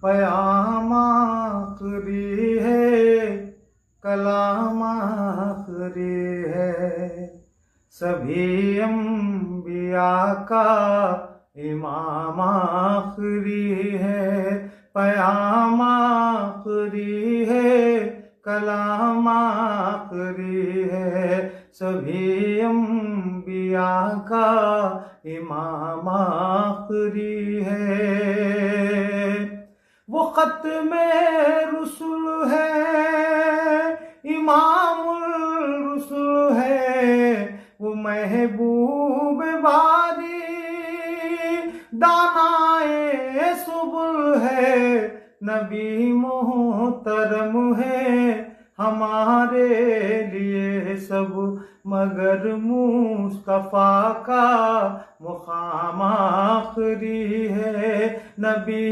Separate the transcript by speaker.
Speaker 1: क़याम आखिरी है, कलाम आखिरी है। सभी अंबिया का इमाम आखिरी है। क़याम आखिरी है, कलाम आखिरी है। सभी अंबिया का इमाम आखिरी है। वो ख़त्मे रुसूल है, इमामुल रुसूल है। वो महबूब बारी, दानाए सुबुल है। नबी मोहतरम है हमारे लिए सब, मगर मुस्तफ़ा का मुक़ाम आखिरी है। नबी